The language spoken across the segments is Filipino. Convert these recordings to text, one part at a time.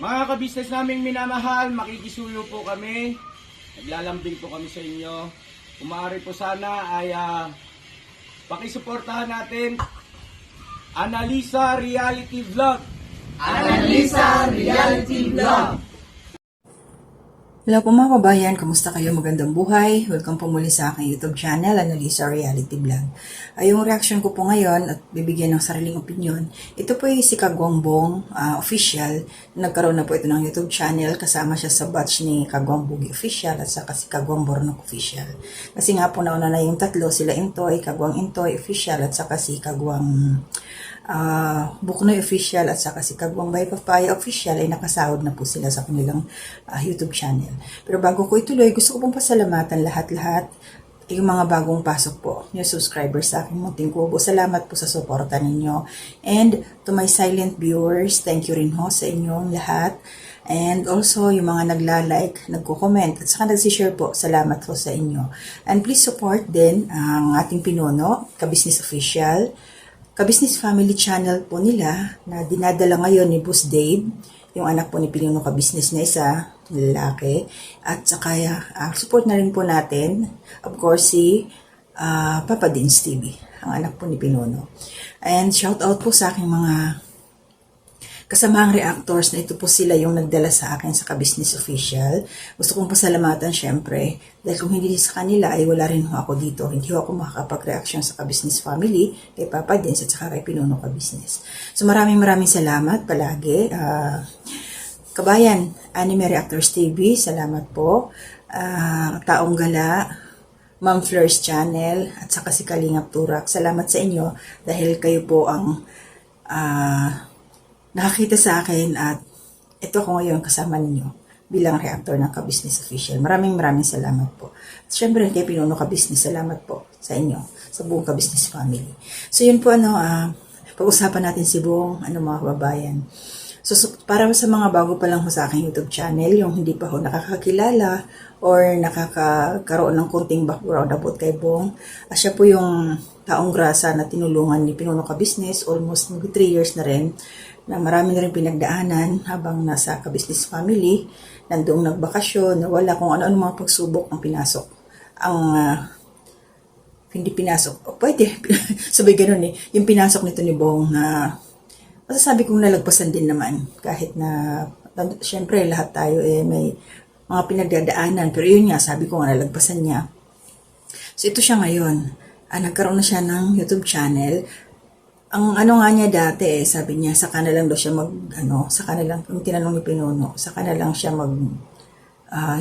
Mga kabisnes naming minamahal, makikisuyo po kami. Naglalambing po kami sa inyo. Kung maaari po sana ay pakisuportahan natin Analisa Reality Vlog. Analisa Reality Vlog. Hello po mga kabayan, kamusta kayo? Magandang buhay. Welcome po muli sa aking YouTube channel, Analisa Reality Vlog. Yung reaction ko po ngayon at bibigyan ng sariling opinion, ito po ay si Kagwangbong official. Nagkaroon na po ito ng YouTube channel, kasama siya sa batch ni Kagwang Bugi official at saka si Kagwang Bornok official. Kasi nga po nauna na yung tatlo, sila Intoy, Kagwang Intoy official at saka si Kagwang Buknoy official at saka si Kagwang Bay Papaya official ay nakasahod na po sila sa kanilang YouTube channel. Pero bago ko ituloy, gusto ko pong pasalamatan lahat-lahat yung mga bagong pasok po, yung subscribers sa aking munting kubo. Salamat po sa suporta ninyo. And to my silent viewers, thank you rin ho sa inyong lahat. And also, yung mga nagla-like, nagko-comment, at saka nagsishare po, salamat po sa inyo. And please support din ang ating pinuno, Kabisnes Official, Kabisnes Family Channel po nila na dinadala ngayon ni Boss Dave, yung anak po ni Pinuno Kabisnes na isa, lalaki. At saka support na rin po natin, of course, si Papa Dins TV, ang anak po ni Pinuno. And shout out po sa aking mga kasamaang reactors na ito po sila yung nagdala sa akin sa Kabisnes Official. Gusto kong pasalamatan syempre dahil kung hindi sa kanila ay wala rin ho ako dito. Hindi ho ako makakapag-reaction sa Kabisnes Family, kay Papa Dins at saka kay Pinuno Kabisnes. So maraming salamat palagi. Kabayan, Anime Reactors TV, salamat po. Taong Gala, Ma'am Fleurs Channel at saka si Kalingap Turak. Salamat sa inyo dahil kayo po ang nakakita sa akin at ito ko ngayon kasama ninyo bilang reactor ng Kabisnes Official. Maraming salamat po. At syempre kay Pinuno Kabisnes, salamat po sa inyo, sa buong Kabisnes family. So yun po pag-usapan natin si buong mga kababayan. So para sa mga bago pa lang ho sa aking YouTube channel, yung hindi pa ho nakakakilala or nakakaroon ng konting background about kay Bong, siya po yung taong grasa na tinulungan ni Pinuno Kabisnes almost 3 years na rin, na marami na rin pinagdaanan habang nasa Kabisnes family, nandoong nagbakasyon, wala kung ano-ano mga pagsubok ang pinasok. Hindi pinasok, pwede, sabi ganun yung pinasok nito ni Bong na masasabi kong nalagpasan din naman, kahit na, syempre lahat tayo may mga pinagdadaanan, pero yun nga, sabi ko nga nalagpasan niya. So ito siya ngayon, nagkaroon na siya ng YouTube channel. Ang nga niya dati, sabi niya, sa kanilang daw siya sa kanilang, yung tinanong ni Pinuno, sa kanilang siya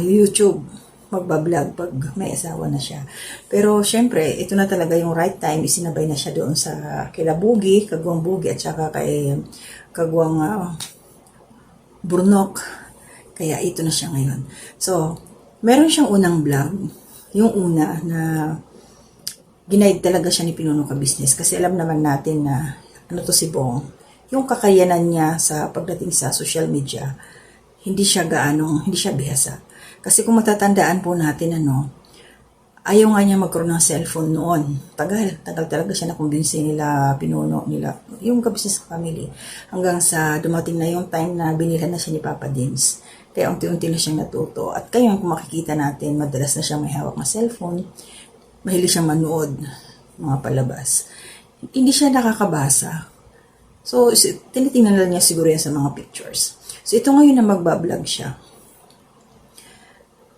YouTube, magbablog pag may asawa na siya. Pero syempre, ito na talaga yung right time, isinabay na siya doon sa kila Bugi, Kagwang Bugi, at saka kay Kagwang Burnok. Kaya ito na siya ngayon. So, meron siyang unang vlog, yung una na ginaid talaga siya ni Pinuno Kabisnes kasi alam naman natin na to si Bong, yung kakayanan niya sa pagdating sa social media, hindi siya bihasa. Kasi kung matatandaan po natin ayaw nga niya magkaroon ng cellphone noon. Tagal talaga siya nakumbinsi nila Pinuno, nila yung Kabisnes family. Hanggang sa dumating na yung time na binilhan na siya ni Papa Dins. Kaya unti-unti na siyang natuto. At kaya kung makikita natin, madalas na siyang may hawak na cellphone. Mahilig siyang manood, mga palabas. Hindi siya nakakabasa. So, tinitingnan lang niya siguro yan sa mga pictures. So, ito ngayon na magbablog siya.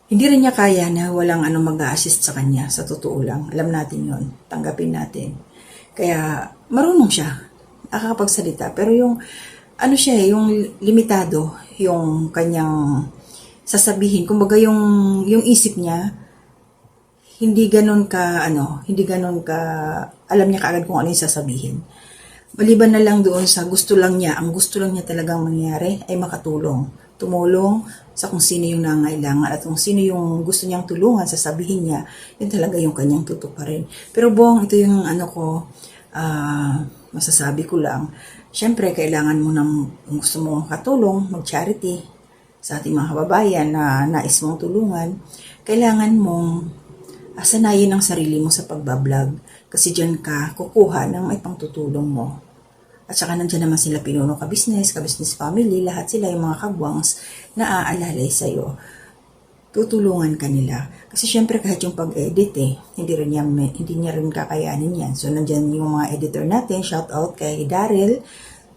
Hindi rin niya kaya na walang mag-a-assist sa kanya, sa totoo lang. Alam natin yon, tanggapin natin. Kaya, marunong siya, nakakapagsalita. Pero yung, yung limitado, yung kanyang sasabihin. Kumbaga yung isip niya, hindi ganun ka, alam niya kaagad kung ano yung sasabihin. Maliban na lang doon sa ang gusto lang niya talagang mangyari ay makatulong. Tumulong sa kung sino yung nangailangan at kung sino yung gusto niyang tulungan, sasabihin niya, yun talaga yung kanyang tutuparin. Pero Bong, ito yung masasabi ko lang. Siyempre, kailangan mo gusto mong katulong, mag-charity sa ating mga kababayan na nais mong tulungan. Kailangan mong sanayin ang sarili mo sa pagbablog kasi dyan ka kukuha ng may pangtutulong mo. At saka nandiyan naman sila Pinuno Ka-Business Family, lahat sila yung mga kagwangs na aalalay sa'yo. Tutulungan ka nila. Kasi syempre kahit yung pag-edit hindi niya rin kakayanin yan. So nandiyan yung mga editor natin, shout out kay Daryl,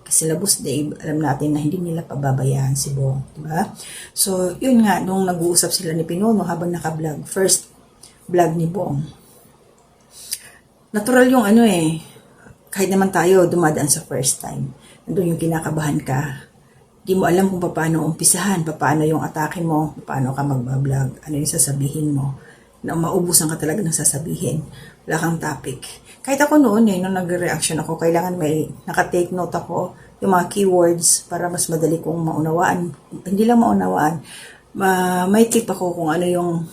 kasi Labos Dave, alam natin na hindi nila pababayaan si Bong, diba? So, yun nga, nung nag-uusap sila ni Pinuno habang naka-vlog, first vlog ni Bong. Natural yung kahit naman tayo dumadaan sa first time. Nandun yung kinakabahan ka. Di mo alam kung paano umpisahan, paano yung atake mo, paano ka magbablog, ano yung sasabihin mo. Na maubusan ka talaga ng sasabihin. Wala kang topic. Kahit ako noon nung nagre-reaction ako, kailangan may naka-take note ako yung mga keywords para mas madali kong maunawaan. Hindi lang maunawaan, may tip ako kung ano yung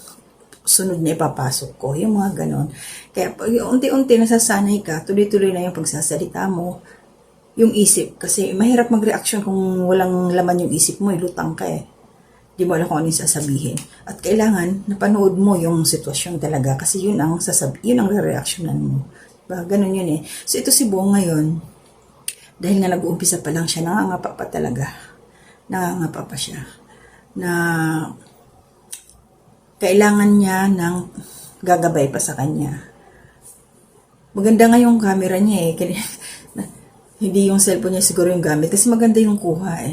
sunod na ipapasok ko, yung mga ganon. Kaya unti-unti nasasanay ka, tuloy-tuloy na yung pagsasalita mo, yung isip. Kasi mahirap mag-reaction kung walang laman yung isip mo, lutang ka Di mo alam kung ano yung sasabihin. At kailangan, napanood mo yung sitwasyon talaga kasi yun ang re-reactionan mo. Diba? Ganun yun So, ito si Bong ngayon, dahil nga nag-uumpisa pa lang siya, nangangapa pa talaga. Nangangapa pa siya. Na kailangan niya ng gagabay pa sa kanya. Maganda nga yung camera niya Hindi yung cellphone niya siguro yung gamit kasi maganda yung kuha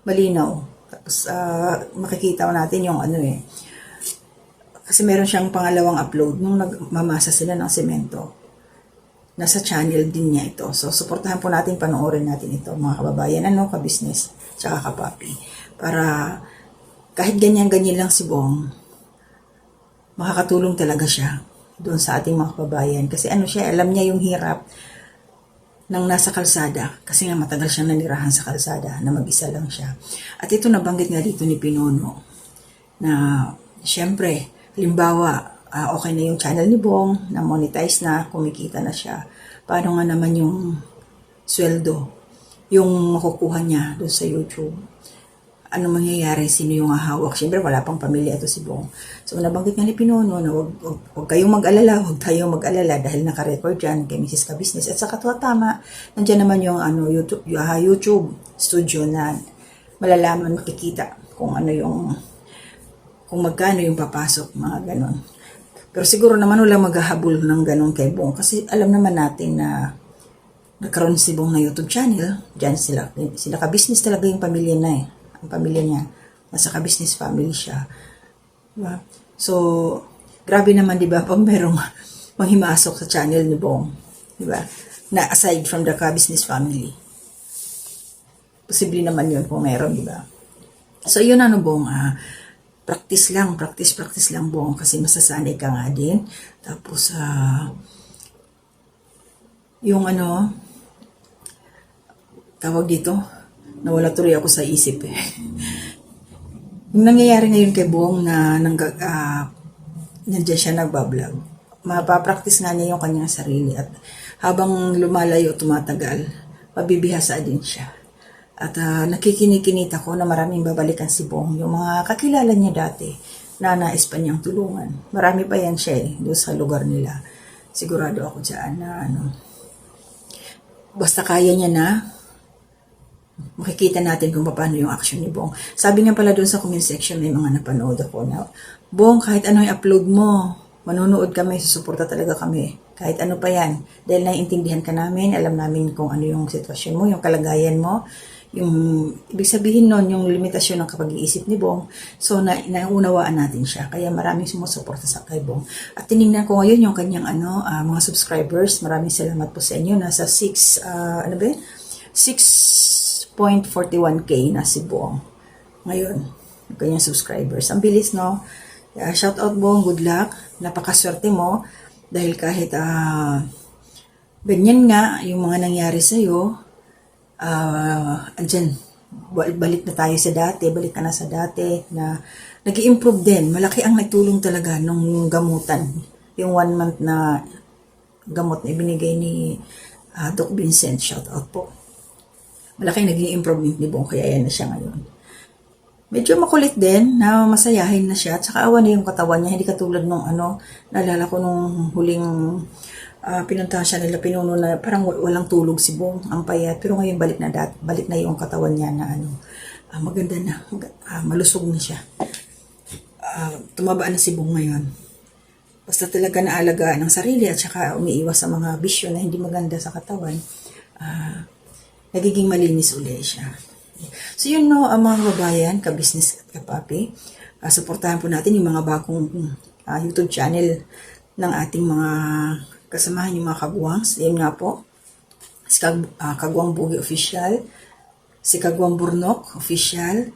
Malinaw. Tapos, makikita natin yung Kasi meron siyang pangalawang upload nung nagmamasa sila ng semento. Nasa channel din niya ito. So, suportahan po natin, panoorin natin ito, mga kababayan, ka-business, tsaka ka-papi. Para, kahit ganyan-ganyan lang si Bong, makakatulong talaga siya doon sa ating mga kababayan. Kasi siya, alam niya yung hirap nang nasa kalsada, kasi nga matagal siyang nanirahan sa kalsada, na mag-isa lang siya. At ito nabanggit nga dito ni Pinuno, na syempre, halimbawa, okay na yung channel ni Bong, na monetize na, kumikita na siya. Paano nga naman yung sweldo, yung makukuha niya doon sa YouTube? Ano mangyayari? Sino yung hahawak? Siyempre, wala pang pamilya ito si Bong. So, nabanggit nga ni Pinuno na huwag kayong mag-alala, huwag tayong mag-alala dahil naka-record dyan kay Mrs. Ka-Business. At saka tama, nandiyan naman yung YouTube studio na malalaman, makikita kung kung magkano yung papasok, mga ganon. Pero siguro naman wala maghahabol ng ganon kay Bong kasi alam naman natin na nagkaroon si Bong na YouTube channel. Diyan sila Ka-Business talaga yung pamilya na ang pamilya niya, nasa Ka-Business family siya. Diba? So, grabe naman, diba, pag merong manghimasok sa channel ni Bong, diba, na aside from the Ka-Business family. Posible naman yun kung meron, diba? So, yun Bong, practice lang Bong, kasi masasanay ka nga din. Tapos, yung tawag dito, nawala tuloy ako sa isip Yung nangyayari ngayon kay Bong na nandiyan siya nagbablog, mapapractice nga niya yung kanyang sarili at habang lumalayo, tumatagal, mabibihasa din siya. At nakikinikinita ko na maraming babalikan si Bong, yung mga kakilala niya dati na nais pa niyang tulungan. Marami pa yan siya doon sa lugar nila. Sigurado ako dyan na basta kaya niya na, makikita natin kung paano yung action ni Bong. Sabi nga pala doon sa comment section, may mga napanood ako na, Bong, kahit ano yung upload mo, manonood kami, susuporta talaga kami. Kahit ano pa yan. Dahil naiintindihan ka namin, alam namin kung ano yung sitwasyon mo, yung kalagayan mo, yung, ibig sabihin nun, yung limitasyon ng kapag-iisip ni Bong. So, naunawaan natin siya. Kaya maraming sumusuporta sa kay Bong. At tinignan ko ngayon yung kanyang mga subscribers. Maraming salamat po sa inyo. Nasa 6.41k na si Bong. Ngayon, yung kanyang subscribers. Ang bilis, no? Shout out Bong, good luck. Napakaswerte mo. Dahil kahit ganyan nga, yung mga nangyari sa'yo, andyan, balik na tayo sa dati, balik ka na sa dati, na nag-i-improve din. Malaki ang nagtulong talaga nung gamutan. Yung 1 month na gamot na ibinigay ni Doc Vincent, shout out po. Malaki naging improvement ni Bong, kaya yan na siya ngayon. Medyo makulit din, na masayahin na siya, at saka awa na yung katawan niya, hindi katulad nung naalala ko nung huling pinuntahan siya nila, pinuno na parang walang tulog si Bong, ang payat. Pero ngayon balik na yung katawan niya na maganda na, malusog na siya. Tumaba na si Bong ngayon. Basta talaga naalagaan ng sarili at saka umiiwas sa mga bisyo na hindi maganda sa katawan, nagiging malinis uli siya. So yun no, mga kababayan, ka-business at kapapi, supportahan po natin yung mga bagong YouTube channel ng ating mga kasamahan, yung mga kagwangs. Yun nga po, si Kagwang Bugi Official, si Kagwang Burnok Official.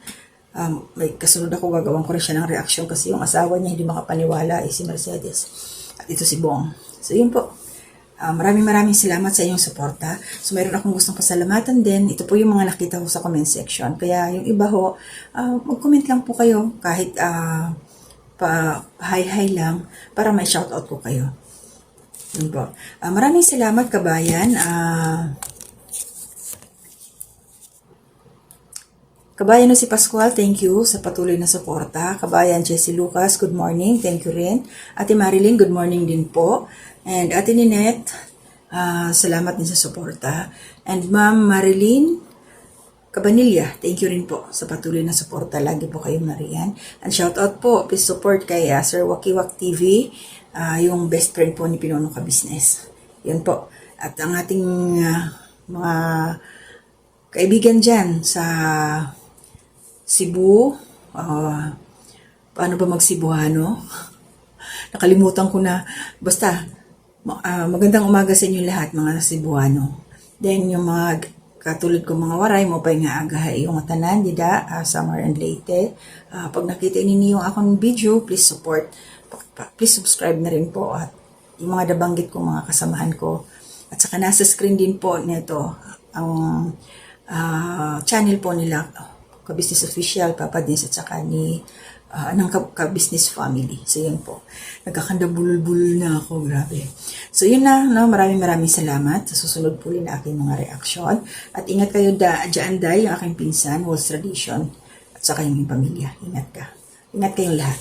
May kasunod ako, gagawin ko rin siya ng reaction kasi yung asawa niya hindi makapaniwala si Mercedes. At ito si Bong. So yun po. Maraming salamat sa inyong suporta. So mayroon akong gustong pasalamatan din. Ito po yung mga nakita ko sa comment section. Kaya yung iba ho, mag-comment lang po kayo kahit hi lang para may shoutout ko kayo. Yun po. Maraming salamat kabayan. Kabayan no si Pascual, thank you sa patuloy na suporta. Kabayan Jessie Lucas, good morning, thank you rin. Ate Marilyn, good morning din po. And Ate Ninette, salamat din sa suporta. And Ma'am Marilyn Cabanilla, thank you rin po sa patuloy na suporta. Lagi po kayong nariyan. And shout out po, please support kay Sir Wakiwak TV, yung best friend po ni Pinono Ka Business. Yun po. At ang ating mga kaibigan dyan sa Cebu, paano ba mag-Cebuano? Nakalimutan ko na. Basta, magandang umaga sa inyo lahat, mga Cebuano. Then, yung mga katulad ko mga waray mo pa nga agahay yung tanan, dida, summer and late. Pag nakita ninyo yung akong video, please support. Please subscribe na rin po. At yung mga nabanggit ko, mga kasamahan ko. At saka nasa screen din po nito ang channel po nila, Ka-Business Official, Papa Dins, at saka ni ng Ka-Business Family. So, yun po. Nagkakandabulbul na ako, grabe. So, yun na, no? Maraming salamat. Sa susunod po na aking mga reaksyon. At ingat kayo dyan, yung aking pinsan, Walls Tradition, at saka yung pamilya. Ingat ka. Ingat kayong lahat.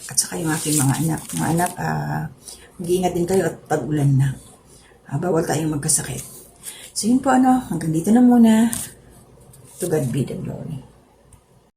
At saka yung aking mga anak. Mga anak, mag-iingat din kayo at pag-ulan na. Bawal tayong magkasakit. So, yun po, hanggang dito na muna. To God be the glory.